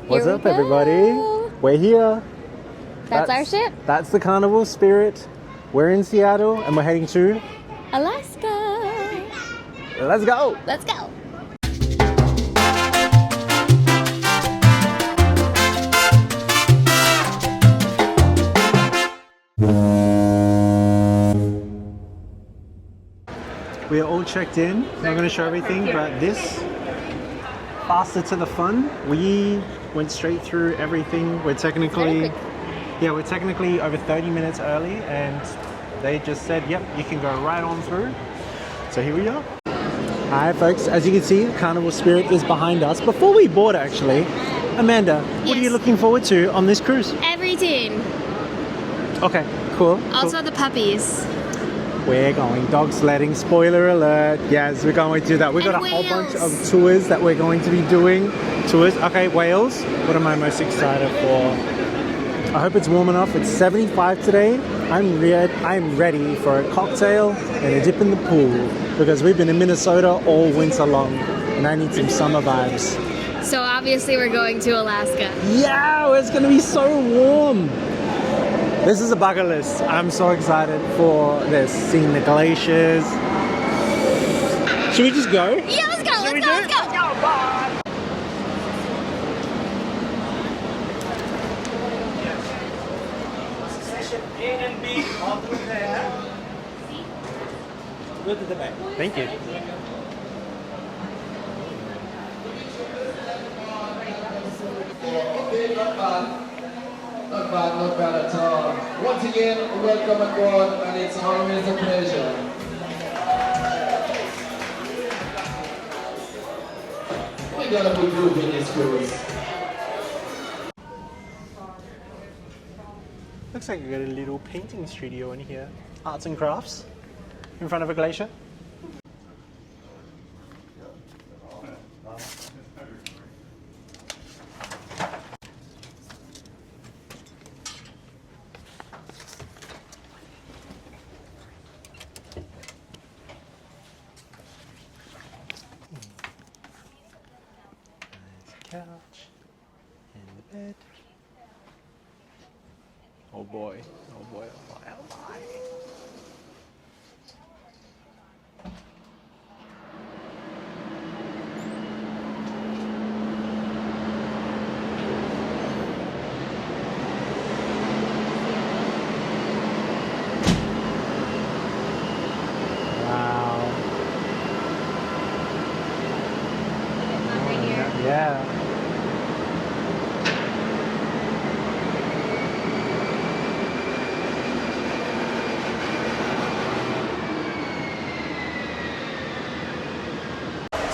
What's up, everybody? We're here. That's our ship. That's the Carnival Spirit. We're in Seattle and we're heading to Alaska. Let's go. Let's go. We are all checked in. I'm not going to show everything, but this, faster to the fun. We went straight through everything. We're technically over 30 minutes early, and they just said, yep, you can go right on through. So here we are. Hi folks, as you can see, Carnival Spirit is behind us. Before we board actually, Amanda, what are you looking forward to on this cruise? Everything. Okay, cool. Also the puppies. We're going dog sledding, spoiler alert. Yes, we're going to do that. We've got a whole bunch of tours that we're going to be doing. Okay, Wales. What am I most excited for? I hope it's warm enough. It's 75 today. I'm ready for a cocktail and a dip in the pool because we've been in Minnesota all winter long and I need some summer vibes. So obviously we're going to Alaska. Yeah, it's going to be so warm. This is a bucket list. I'm so excited for this. Seeing the glaciers. Should we just go? Yeah, let's go. Let's go. Bye. Session A and B all through there. Go to the back. Thank you. Not bad at all. Once again, welcome aboard, and it's always a pleasure. We got a good group in this cruise. Looks like we got a little painting studio in here. Arts and crafts in front of a glacier. Couch and the bed. Oh boy, oh boy, oh boy, oh boy. Wow. Yeah.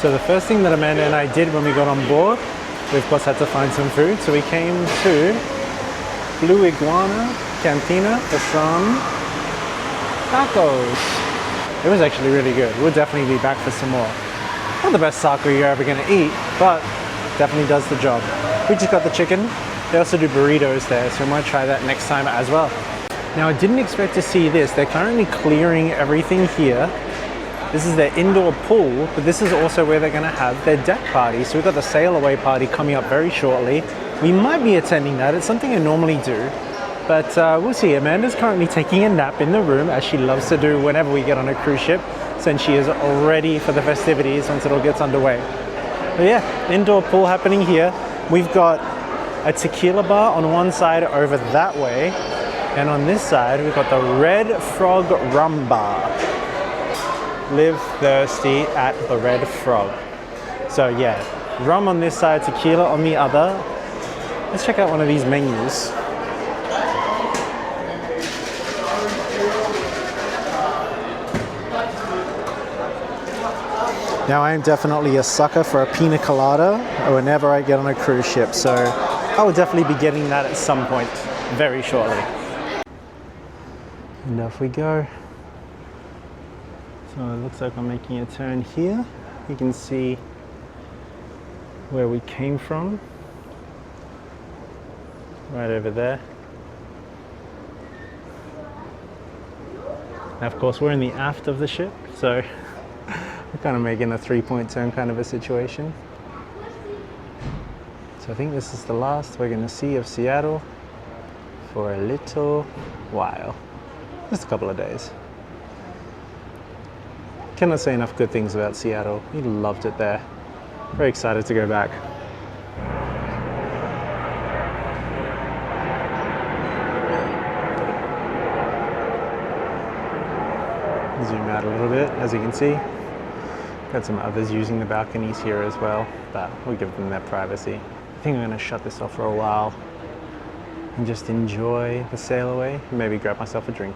So the first thing that Amanda and I did when we got on board, we of course had to find some food. So we came to Blue Iguana Cantina for some tacos. It was actually really good. We'll definitely be back for some more. Not the best taco you're ever gonna eat, but definitely does the job. We just got the chicken. They also do burritos there, so we might try that next time as well. Now I didn't expect to see this. They're currently clearing everything here. This is their indoor pool, but this is also where they're gonna have their deck party. So we've got the sail away party coming up very shortly. We might be attending that. It's something I normally do, but we'll see. Amanda's currently taking a nap in the room, as she loves to do whenever we get on a cruise ship, since she is ready for the festivities once it all gets underway. But yeah, indoor pool happening here. We've got a tequila bar on one side over that way, and on this side we've got the Red Frog Rum Bar. Live thirsty at the Red Frog. So yeah, rum on this side, tequila on the other. Let's check out one of these menus. Now I am definitely a sucker for a pina colada whenever I get on a cruise ship, so I will definitely be getting that at some point very shortly. And off we go. So it looks like I'm making a turn here. You can see where we came from. Right over there. And of course we're in the aft of the ship, so we're kind of making a 3-point turn kind of a situation. So I think this is the last we're going to see of Seattle for a little while. Just a couple of days. Cannot say enough good things about Seattle. We loved it there. Very excited to go back. Zoom out a little bit, as you can see. Got some others using the balconies here as well, but we'll give them their privacy. I think I'm going to shut this off for a while and just enjoy the sail away and maybe grab myself a drink.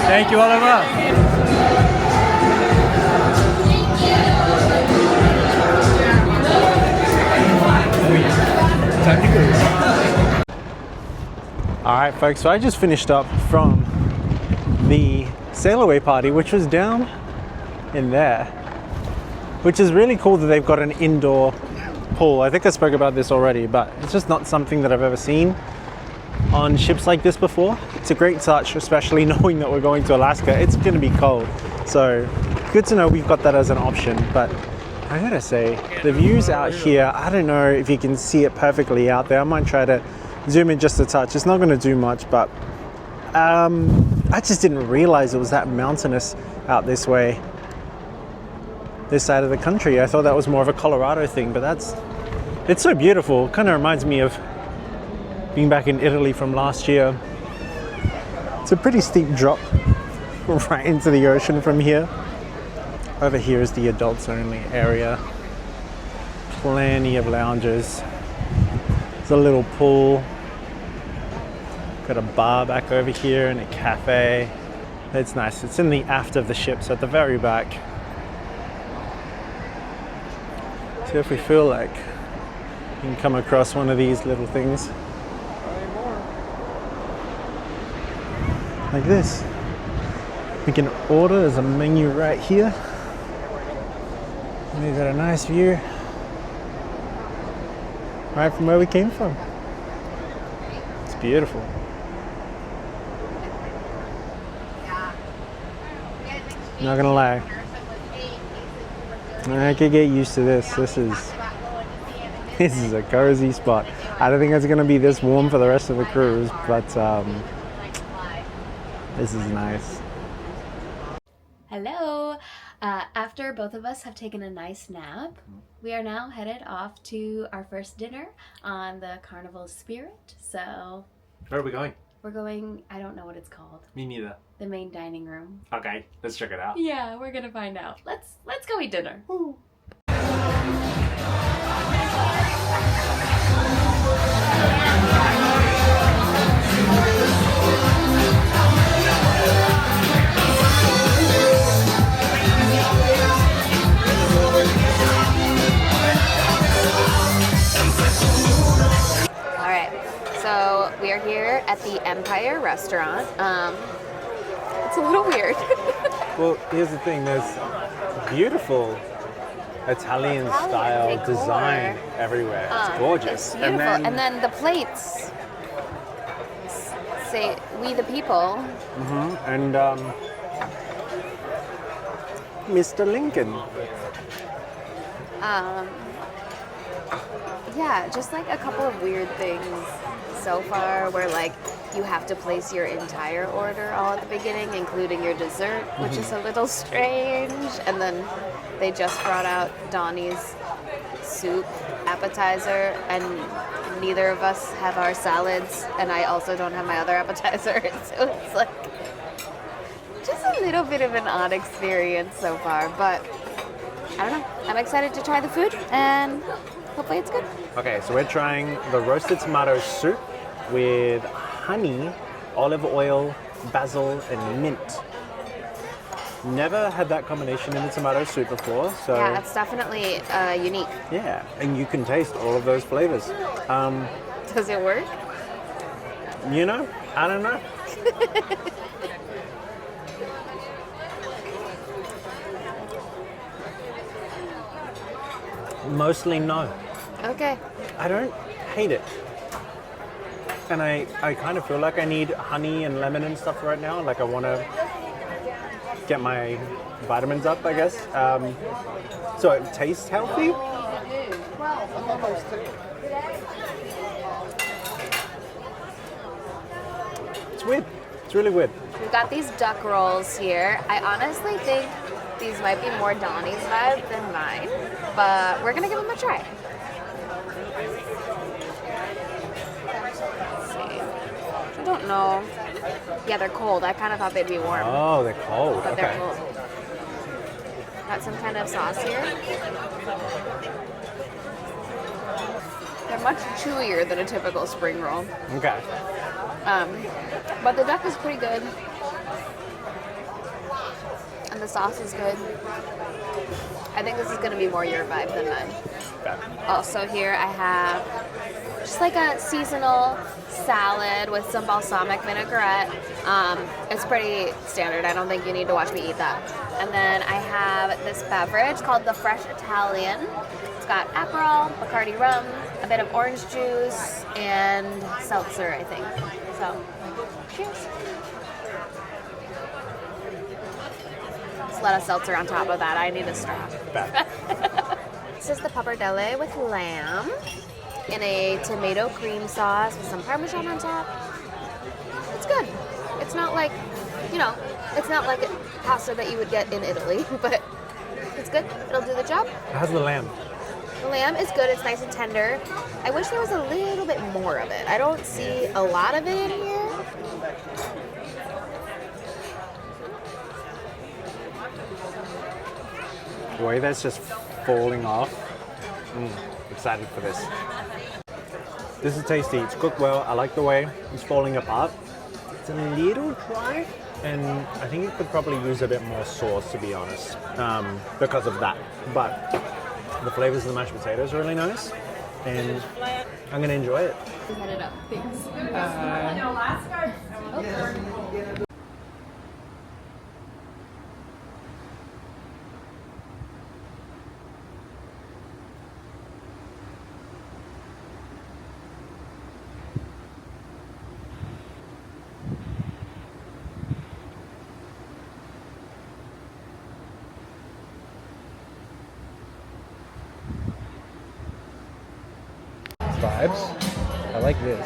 Thank you, Oliver. All right, folks, so I just finished up from the sail away party, which was down in there, which is really cool that they've got an indoor pool. I think I spoke about this already, but it's just not something that I've ever seen on ships like this before. It's a great touch, especially knowing that we're going to Alaska. It's going to be cold, so good to know we've got that as an option. But I gotta say, the views out here, I don't know if you can see it perfectly out there. I might try to zoom in just a touch. It's not going to do much, but I just didn't realize it was that mountainous out this way, this side of the country. I thought that was more of a Colorado thing, but it's so beautiful. Kind of reminds me of being back in Italy from last year. It's a pretty steep drop right into the ocean from here. Over here is the adults only area. Plenty of lounges. There's a little pool. Got a bar back over here and a cafe. It's nice. It's in the aft of the ship, so at the very back. So if we feel like you can come across one of these little things like this, we can order. There's a menu right here. And we've got a nice view right from where we came from. It's beautiful. Not gonna lie, I could get used to this. This is a cozy spot. I don't think it's gonna be this warm for the rest of the cruise, but this is nice. Hello. After both of us have taken a nice nap, we are now headed off to our first dinner on the Carnival Spirit. So Where are we going? we're going, I don't know what it's called. Me neither. The main dining room. Okay, let's check it out. Yeah, we're gonna find out. Let's go eat dinner. Woo. So we are here at the Empire restaurant. It's a little weird. Well, here's the thing. There's beautiful Italian style decor. design everywhere. It's gorgeous. It's beautiful. And then the plates say "We the People." Mm-hmm. And Mr. Lincoln. Yeah, just like a couple of weird things so far where like you have to place your entire order all at the beginning, including your dessert, which is a little strange. And then they just brought out Donnie's soup appetizer. appetizer, and neither of us have our salads, and I also don't have my other appetizer. So it's like just a little bit of an odd experience so far, but I don't know. I'm excited to try the food, and hopefully it's good. Okay, so we're trying the roasted tomato soup with honey, olive oil, basil, and mint. Never had that combination in the tomato soup before, so Yeah, it's definitely unique. yeah, and you can taste all of those flavors. Does it work? You know, I don't know. Mostly no. Okay. I don't hate it. And I kind of feel like I need honey and lemon and stuff right now. Like I want to get my vitamins up, I guess. So it tastes healthy. It's weird. It's really weird. We've got these duck rolls here. I honestly think these might be more Donnie's vibe than mine, but we're gonna give them a try. Let's see. I don't know. Yeah, they're cold. I kind of thought they'd be warm, Oh, they're cold. but Okay. they're cold. Got some kind of sauce here. They're much chewier than a typical spring roll. Okay. But the duck is pretty good. And the sauce is good. I think this is going to be more your vibe than mine. Okay. Also here I have just like a seasonal salad with some balsamic vinaigrette. It's pretty standard. I don't think you need to watch me eat that. And then I have this beverage called the Fresh Italian. It's got Aperol, Bacardi rum, a bit of orange juice, and seltzer, I think. So, cheers. Just let a seltzer on top of that. I need a straw. Bad. This is the pappardelle with lamb in a tomato cream sauce with some Parmesan on top. It's good. It's not like, it's not like a pasta that you would get in Italy, but it's good. It'll do the job. How's the lamb? The lamb is good. It's nice and tender. I wish there was a little bit more of it. I don't see a lot of it in here. The way that's just falling off. Excited for this. This is tasty. It's cooked well. I like the way it's falling apart. It's a little dry, and I think it could probably use a bit more sauce, to be honest, because of that. But the flavors of the mashed potatoes are really nice, and I'm gonna enjoy it. Set it up. Thanks. Vibes. I like this.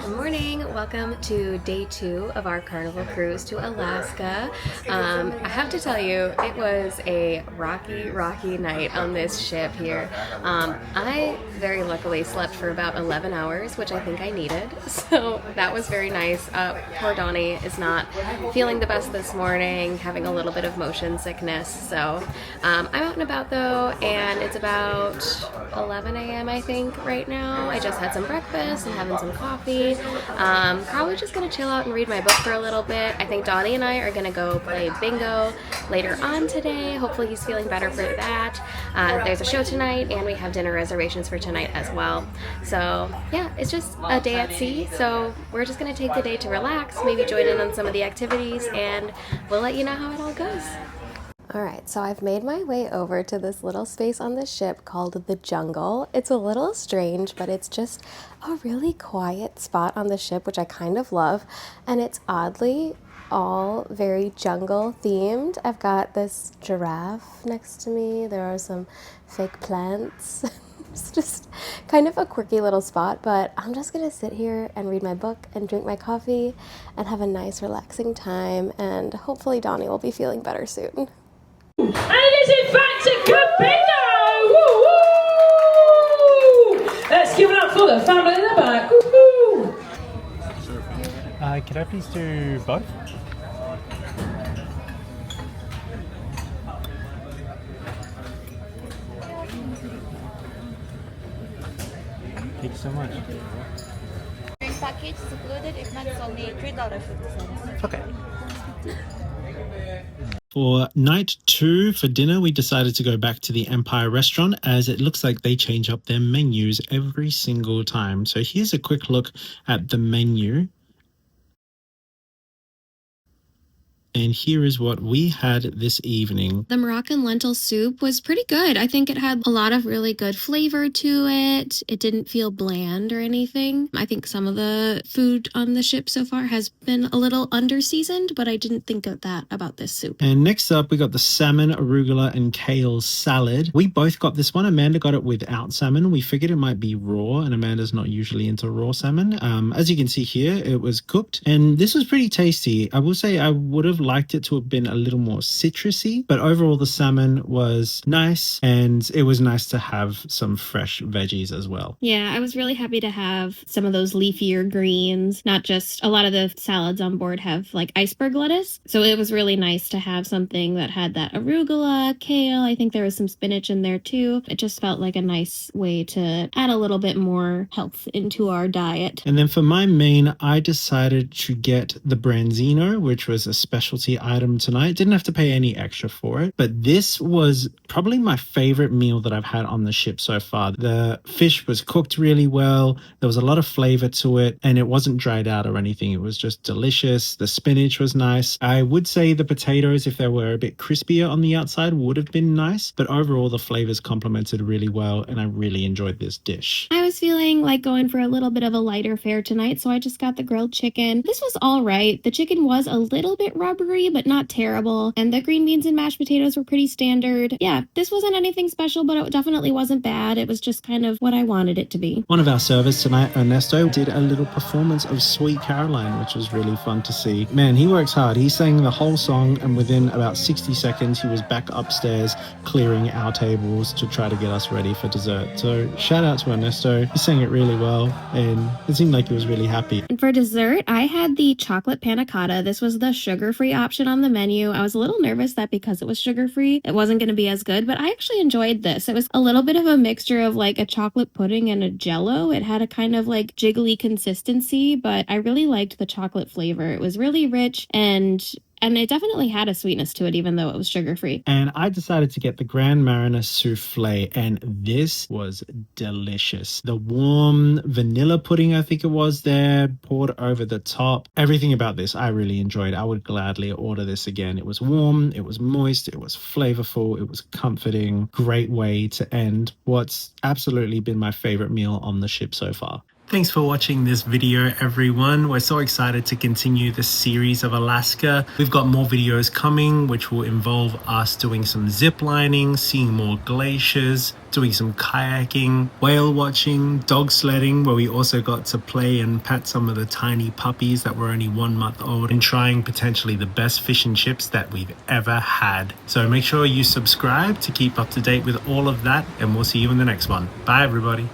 Good morning. Welcome to day 2 of our Carnival cruise to Alaska. I have to tell you, it was a rocky night on this ship here. I very luckily slept for about 11 hours, which I think I needed. So that was very nice. Poor Donnie is not feeling the best this morning, having a little bit of motion sickness. So I'm out and about though, and it's about 11 a.m. I think right now. I just had some breakfast and having some coffee. Probably just gonna chill out and read my book for a little bit. I think Donnie and I are gonna go play bingo later on today. Hopefully he's feeling better for that. There's a show tonight, and we have dinner reservations for tonight as well. So yeah, it's just a day at sea. So we're just gonna take the day to relax, maybe join in on some of the activities, and we'll let you know how it all goes. Alright, so I've made my way over to this little space on the ship called the Jungle. It's a little strange, but it's just a really quiet spot on the ship, which I kind of love. And it's oddly all very jungle themed. I've got this giraffe next to me. There are some fake plants. It's just kind of a quirky little spot, but I'm just gonna sit here and read my book and drink my coffee and have a nice relaxing time, and hopefully Donnie will be feeling better soon. And it is in fact a good bingo! Woo woo! Let's give it up for the family in the back. Woo woo! Could I please do both? Thank you so much. Drink package is included. If not, it's only $3.50. Okay. For night 2 for dinner, we decided to go back to the Empire restaurant as it looks like they change up their menus every single time. So here's a quick look at the menu. And here is what we had this evening. The Moroccan lentil soup was pretty good. I think it had a lot of really good flavor to it. It didn't feel bland or anything. I think some of the food on the ship so far has been a little under-seasoned, but I didn't think of that about this soup. And next up, we got the salmon, arugula, and kale salad. We both got this one. Amanda got it without salmon. We figured it might be raw, and Amanda's not usually into raw salmon. As you can see here, it was cooked, and this was pretty tasty. I will say I would have liked it to have been a little more citrusy, but overall the salmon was nice, and it was nice to have some fresh veggies as well. Yeah, I was really happy to have some of those leafier greens. Not just, a lot of the salads on board have like iceberg lettuce, so it was really nice to have something that had that arugula, kale. I think there was some spinach in there too. It just felt like a nice way to add a little bit more health into our diet. And then for my main, I decided to get the branzino, which was a specialty item tonight. Didn't have to pay any extra for it, but this was probably my favorite meal that I've had on the ship so far. The fish was cooked really well. There was a lot of flavor to it, and it wasn't dried out or anything. It was just delicious. The spinach was nice. I would say the potatoes, if they were a bit crispier on the outside, would have been nice, but overall the flavors complemented really well, and I really enjoyed this dish. I was feeling like going for a little bit of a lighter fare tonight, so I just got the grilled chicken. This was all right. The chicken was a little bit rubbery, but not terrible, and the green beans and mashed potatoes were pretty standard. Yeah, this wasn't anything special, but it definitely wasn't bad. It was just kind of what I wanted it to be. One of our servers tonight, Ernesto, did a little performance of Sweet Caroline, which was really fun to see. Man, he works hard. He sang the whole song, and within about 60 seconds, he was back upstairs clearing our tables to try to get us ready for dessert. So shout out to Ernesto. He sang it really well, and it seemed like he was really happy. And for dessert, I had the chocolate panna cotta. This was the sugar-free option on the menu. I was a little nervous that because it was sugar-free, it wasn't going to be as good, but I actually enjoyed this. It was a little bit of a mixture of like a chocolate pudding and a jello. It had a kind of like jiggly consistency, but I really liked the chocolate flavor. It was really rich, and it definitely had a sweetness to it, even though it was sugar-free. And I decided to get the Grand Mariner Souffle, and this was delicious. The warm vanilla pudding, I think it was there, poured over the top. Everything about this I really enjoyed. I would gladly order this again. It was warm, it was moist, it was flavorful, it was comforting. Great way to end what's absolutely been my favorite meal on the ship so far. Thanks for watching this video, everyone. We're so excited to continue this series of Alaska. We've got more videos coming, which will involve us doing some zip lining, seeing more glaciers, doing some kayaking, whale watching, dog sledding, where we also got to play and pet some of the tiny puppies that were only 1 month old, and trying potentially the best fish and chips that we've ever had. So make sure you subscribe to keep up to date with all of that, and we'll see you in the next one. Bye, everybody.